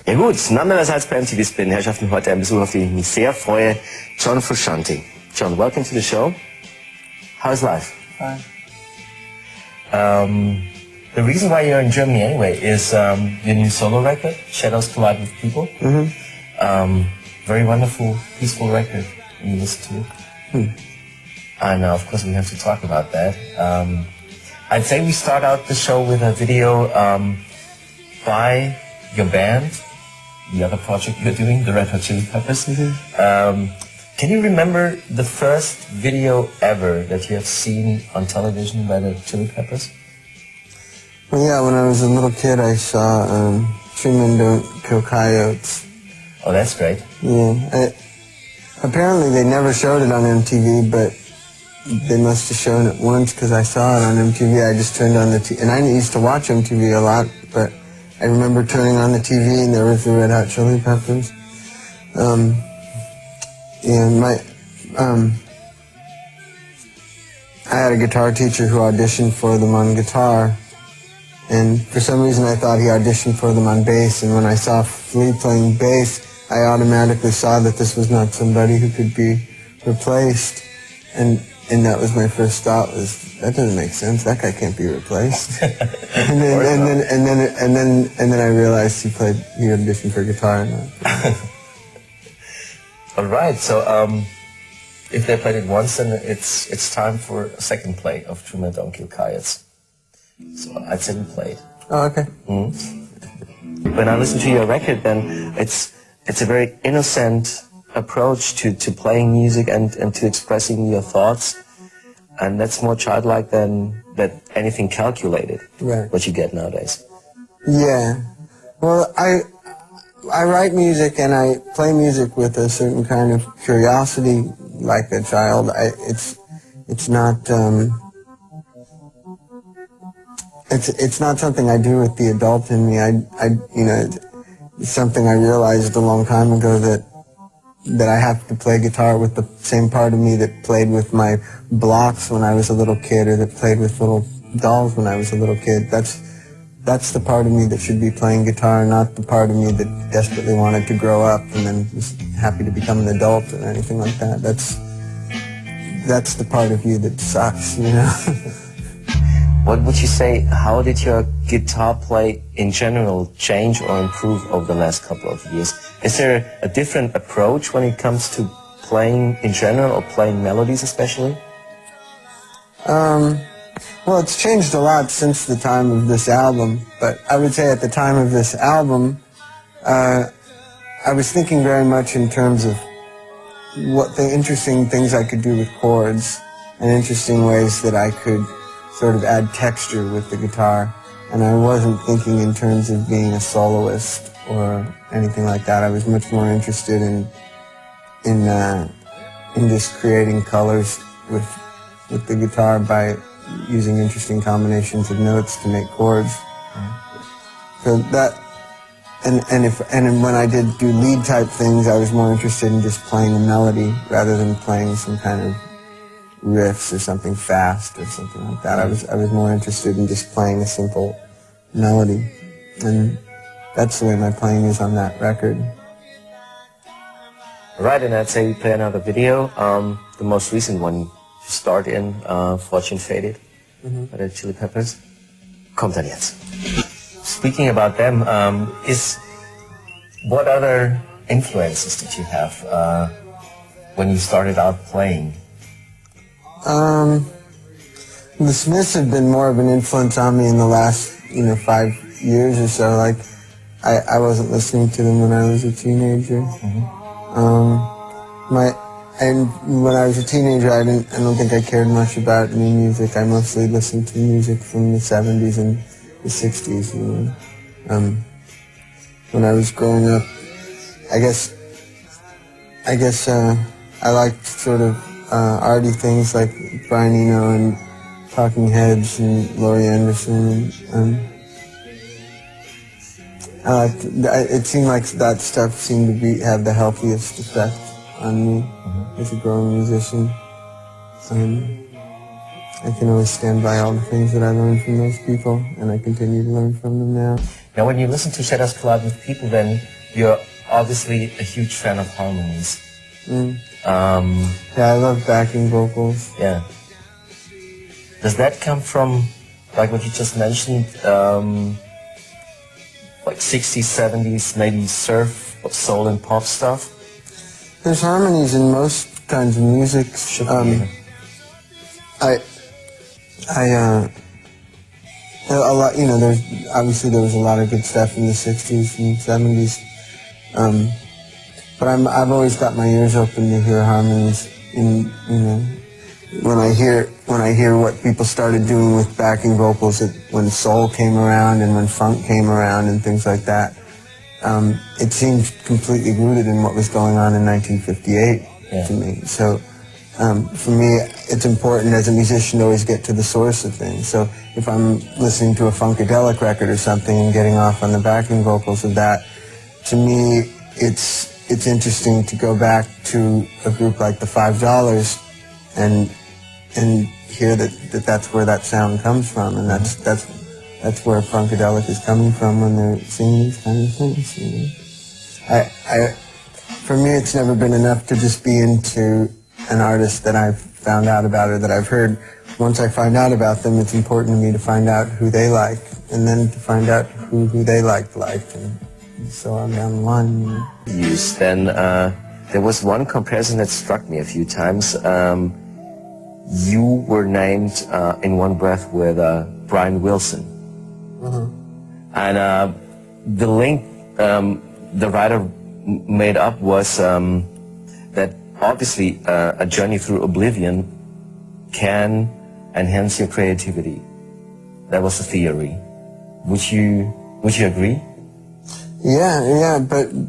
Ja gut, nonetheless als bei MTV Spin, Herrschaften, heute ein Besuch, auf den ich mich sehr freue, John Frusciante. John, welcome to the show. How's life? Fine. The reason why you're in Germany anyway is your new solo record, Shadows Collide with People. Very wonderful, peaceful record you listen to. And of course we have to talk about that. I'd say we start out the show with a video by your band, the other project you're doing, the Red Hot Chili Peppers. Can you remember the first video ever that you have seen on television by the Chili Peppers? Well, yeah, when I was a little kid, I saw Three Men Don't Kill Coyotes. Oh, that's great. Yeah. Apparently they never showed it on MTV, but they must have shown it once because I saw it on MTV. I just turned on the TV, and I used to watch MTV a lot, but I remember turning on the TV and there was the Red Hot Chili Peppers. I had a guitar teacher who auditioned for them on guitar, and for some reason I thought he auditioned for them on bass, and when I saw Flea playing bass, I automatically saw that this was not somebody who could be replaced, and that was my first thought, was that doesn't make sense, that guy can't be replaced. and then I realized he auditioned for guitar. All right, so if they played it once, then it's time for a second play of Three Men Don't Kill Coyotes. So I'd say we played. Oh, okay. When I listen to your record, then it's a very innocent approach to playing music and to expressing your thoughts, and that's more childlike than anything calculated. Right. What you get nowadays. Yeah. Well, I write music and I play music with a certain kind of curiosity, like a child. It's not it's not something I do with the adult in me. It's something I realized a long time ago that I have to play guitar with the same part of me that played with my blocks when I was a little kid, or that played with little dolls when I was a little kid. That's the part of me that should be playing guitar, not the part of me that desperately wanted to grow up and then was happy to become an adult or anything like that. That's the part of you that sucks, you know? What would you say, how did your guitar play in general change or improve over the last couple of years? Is there a different approach when it comes to playing in general or playing melodies especially? Well, it's changed a lot since the time of this album, but I would say at the time of this album, I was thinking very much in terms of what the interesting things I could do with chords and interesting ways that I could sort of add texture with the guitar, and I wasn't thinking in terms of being a soloist or anything like that. I was much more interested in just creating colors with the guitar by using interesting combinations of notes to make chords. So that, and when I did do lead type things, I was more interested in just playing a melody rather than playing some kind of riffs or something fast or something like that. I was more interested in just playing a simple melody, and that's the way my playing is on that record. Right, and I'd say we play another video, the most recent one you start in, Fortune Faded, by the Chili Peppers. Kommt dann jetzt. Speaking about them, what other influences did you have when you started out playing? The Smiths have been more of an influence on me in the last, 5 years or so. Like, I wasn't listening to them when I was a teenager. And when I was a teenager, I don't think I cared much about new music. I mostly listened to music from the 70s and the 60s, When I was growing up, I guess I liked sort of arty things like Brian Eno and Talking Heads and Laurie Anderson. It seemed like that stuff seemed to have the healthiest effect on me as a growing musician. I can always stand by all the things that I learned from those people, and I continue to learn from them now. Now, when you listen to Shadows Collide with People, then you're obviously a huge fan of harmonies. Yeah, I love backing vocals. Yeah. Does that come from, like what you just mentioned, like 60s, 70s, maybe surf, soul and pop stuff? There's harmonies in most kinds of music. A lot, you know, there was a lot of good stuff in the 60s and 70s. But I've always got my ears open to hear harmonies in, you know, when I hear what people started doing with backing vocals when soul came around and when funk came around and things like that. It seemed completely rooted in what was going on in 1958 to me. So for me, it's important as a musician to always get to the source of things. So if I'm listening to a funkadelic record or something and getting off on the backing vocals of that, to me, it's interesting to go back to a group like the $5 and hear that's where that sound comes from, and that's where funkadelic is coming from when they're singing these kind of things. You know? For me, it's never been enough to just be into an artist that I've found out about or that I've heard. Once I find out about them, it's important to me to find out who they like, and then to find out who they liked, and so on down the line. You know? Yes. Then there was one comparison that struck me a few times. You were named in one breath with Brian Wilson. And the link the writer made up was that obviously a journey through oblivion can enhance your creativity. That was the theory. Would you agree? Yeah, but you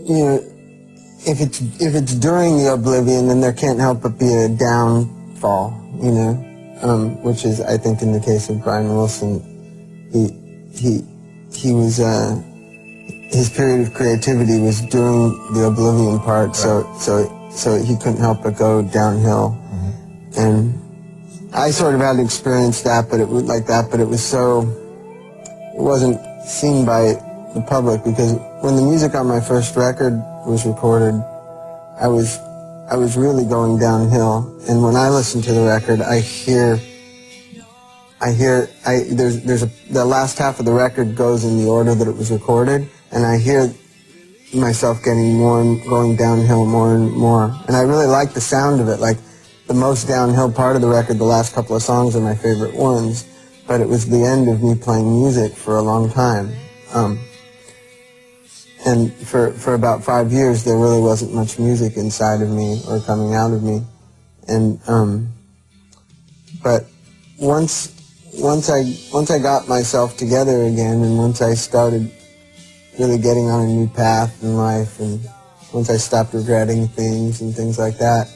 know, if it's during the oblivion, then there can't help but be a downfall, you know, which is, I think, in the case of Brian Wilson, he was his period of creativity was during the oblivion part, so he couldn't help but go downhill, and I sort of had to experience that, but it wasn't seen by the public, because when the music on my first record was recorded, I was really going downhill, and when I listen to the record, the last half of the record goes in the order that it was recorded, and I hear myself going downhill more and more, and I really like the sound of it. Like, the most downhill part of the record, the last couple of songs are my favorite ones, but it was the end of me playing music for a long time. And for about 5 years, there really wasn't much music inside of me or coming out of me. And but once I got myself together again, and once I started really getting on a new path in life, and once I stopped regretting things and things like that,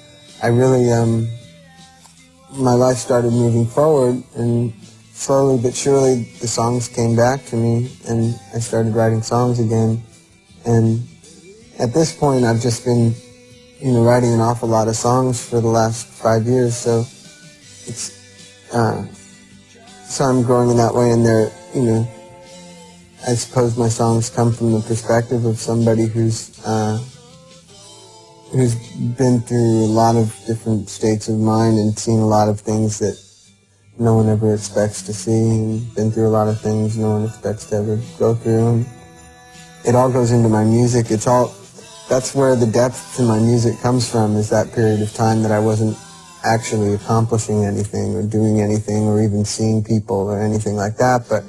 I really my life started moving forward, and slowly but surely the songs came back to me, and I started writing songs again. And at this point, I've just been, you know, writing an awful lot of songs for the last 5 years. So it's so I'm growing in that way, and they're, you know, I suppose my songs come from the perspective of somebody who's been through a lot of different states of mind and seen a lot of things that no one ever expects to see, and been through a lot of things no one expects to ever go through. And it all goes into my music. That's where the depth to my music comes from, is that period of time that I wasn't actually accomplishing anything or doing anything or even seeing people or anything like that, but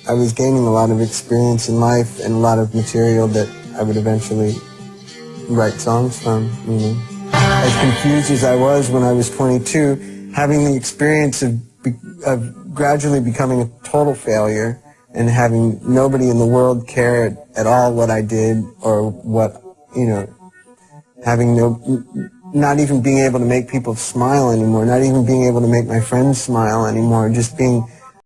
I was gaining a lot of experience in life and a lot of material that I would eventually write songs from, you know. As confused as I was when I was 22, having the experience of gradually becoming a total failure and having nobody in the world care at all what I did or what, you know, not even being able to make people smile anymore, not even being able to make my friends smile anymore, just being